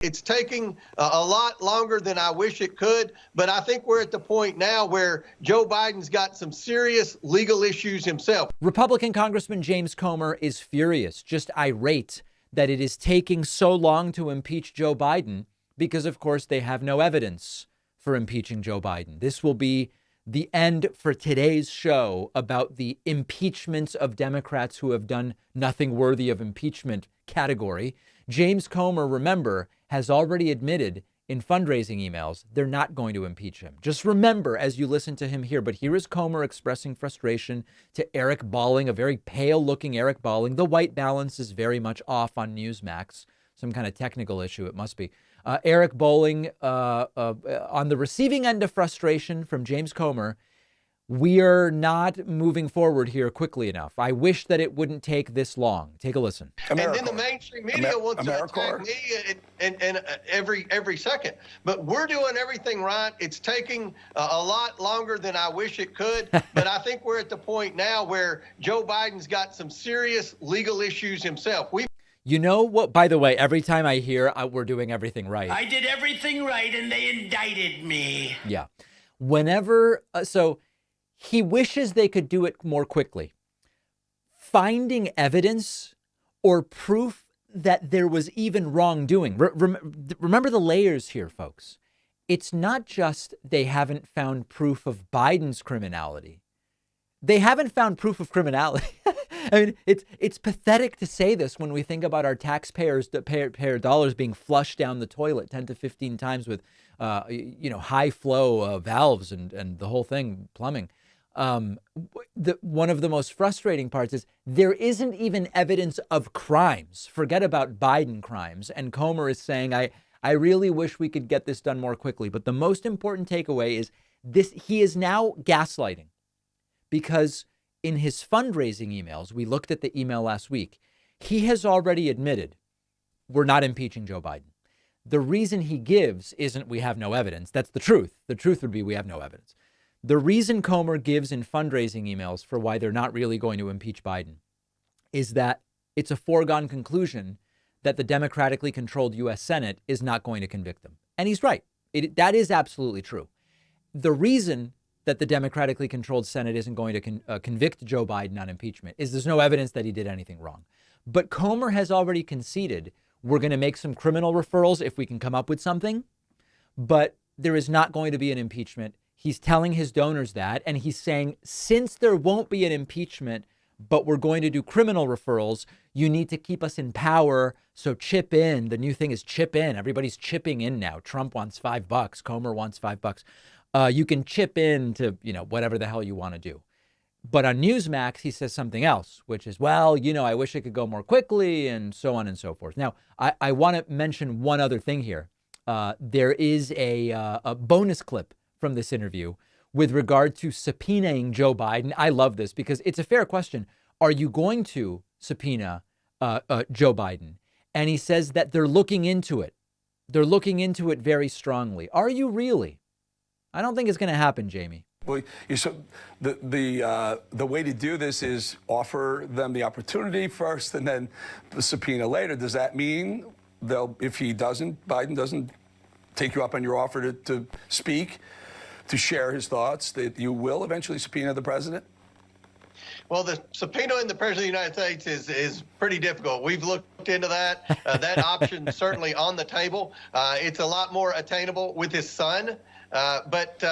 It's taking a lot longer than I wish it could, but I think we're at the point now where Joe Biden's got some serious legal issues himself. Republican Congressman James Comer is furious, just irate that it is taking so long to impeach Joe Biden because, of course, they have no evidence for impeaching Joe Biden. This will be the end for today's show about the impeachments of Democrats who have done nothing worthy of impeachment category. James Comer, remember, has already admitted in fundraising emails they're not going to impeach him. Just remember as you listen to him here. But here is Comer expressing frustration to Eric Bolling, a very pale looking Eric Bolling. The white balance is very much off on Newsmax. Some kind of technical issue, it must be. Eric Bolling on the receiving end of frustration from James Comer. We are not moving forward here quickly enough. I wish that it wouldn't take this long. Take a listen. And then the mainstream media wants to attack me and every second. But we're doing everything right. It's taking a lot longer than I wish it could. But I think we're at the point now where Joe Biden's got some serious legal issues himself. You know what? By the way, every time I hear we're doing everything right. I did everything right and they indicted me. Yeah. Whenever. He wishes they could do it more quickly. Finding evidence or proof that there was even wrongdoing. Remember the layers here, folks. It's not just they haven't found proof of Biden's criminality. They haven't found proof of criminality. I mean, it's pathetic to say this when we think about our taxpayers' dollars being flushed down the toilet 10 to 15 times with, high flow valves and the whole thing, plumbing. One of the most frustrating parts is there isn't even evidence of crimes. Forget about Biden crimes. And Comer is saying, I really wish we could get this done more quickly. But the most important takeaway is this. He is now gaslighting because in his fundraising emails, we looked at the email last week. He has already admitted we're not impeaching Joe Biden. The reason he gives isn't we have no evidence. That's the truth. The truth would be we have no evidence. The reason Comer gives in fundraising emails for why they're not really going to impeach Biden is that it's a foregone conclusion that the democratically controlled U.S. Senate is not going to convict him. And he's right. That is absolutely true. The reason that the democratically controlled Senate isn't going to convict Joe Biden on impeachment is there's no evidence that he did anything wrong. But Comer has already conceded we're going to make some criminal referrals if we can come up with something. But there is not going to be an impeachment. He's telling his donors that, and he's saying, since there won't be an impeachment, but we're going to do criminal referrals, you need to keep us in power. So chip in. The new thing is chip in. Everybody's chipping in now. Trump wants $5. Comer wants $5. You can chip in to, whatever the hell you want to do. But on Newsmax, he says something else, which is, well, I wish it could go more quickly and so on and so forth. Now, I want to mention one other thing here. There is a bonus clip from this interview with regard to subpoenaing Joe Biden. I love this because it's a fair question. Are you going to subpoena Joe Biden? And he says that they're looking into it. They're looking into it very strongly. Are you really? I don't think it's going to happen, Jamie. Well, the way to do this is offer them the opportunity first and then the subpoena later. Does that mean if Biden doesn't take you up on your offer to speak, to share his thoughts, that you will eventually subpoena the president? Well, the subpoenaing the president of the United States is pretty difficult. We've looked into that. That option is certainly on the table. It's a lot more attainable with his son. But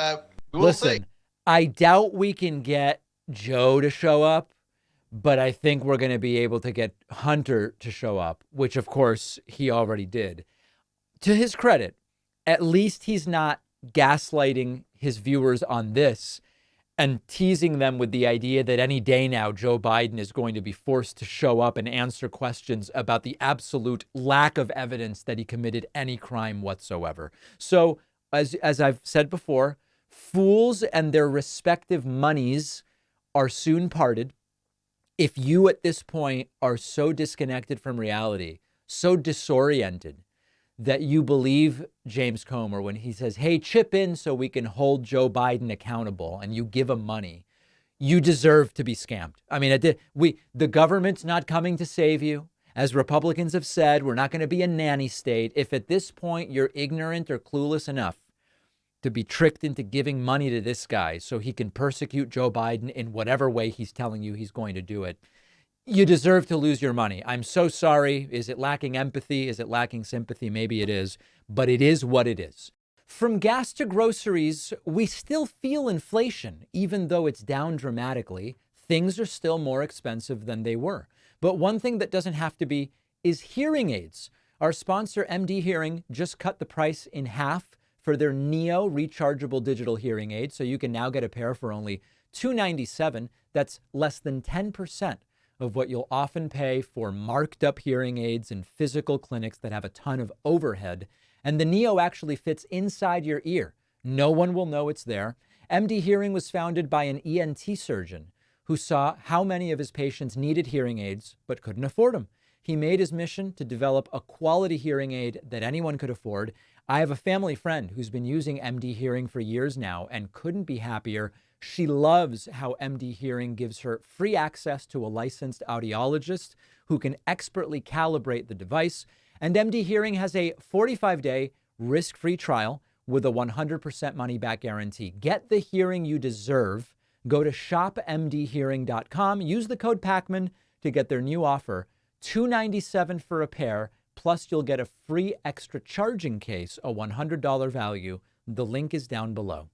we'll see. I doubt we can get Joe to show up, but I think we're going to be able to get Hunter to show up, which, of course, he already did. To his credit, at least he's not gaslighting his viewers on this and teasing them with the idea that any day now Joe Biden is going to be forced to show up and answer questions about the absolute lack of evidence that he committed any crime whatsoever. So as I've said before, fools and their respective monies are soon parted. If you at this point are so disconnected from reality, so disoriented, that you believe James Comer when he says, hey, chip in so we can hold Joe Biden accountable, and you give him money, you deserve to be scammed. I mean, the government's not coming to save you. As Republicans have said, we're not going to be a nanny state. If at this point you're ignorant or clueless enough to be tricked into giving money to this guy so he can persecute Joe Biden in whatever way he's telling you he's going to do it, you deserve to lose your money. I'm so sorry. Is it lacking empathy? Is it lacking sympathy? Maybe it is, but it is what it is. From gas to groceries, we still feel inflation, even though it's down dramatically. Things are still more expensive than they were. But one thing that doesn't have to be is hearing aids. Our sponsor, MD Hearing, just cut the price in half for their Neo rechargeable digital hearing aid. So you can now get a pair for only $297. That's less than 10% of what you'll often pay for marked up hearing aids in physical clinics that have a ton of overhead. And the Neo actually fits inside your ear. No one will know it's there. MD Hearing was founded by an ENT surgeon who saw how many of his patients needed hearing aids but couldn't afford them. He made his mission to develop a quality hearing aid that anyone could afford. I have a family friend who's been using MD Hearing for years now and couldn't be happier. She loves how MD Hearing gives her free access to a licensed audiologist who can expertly calibrate the device. And MD Hearing has a 45-day risk-free trial with a 100% money-back guarantee. Get the hearing you deserve. Go to shopmdhearing.com. Use the code PACMAN to get their new offer, $297 for a pair, plus you'll get a free extra charging case, a $100 value. The link is down below.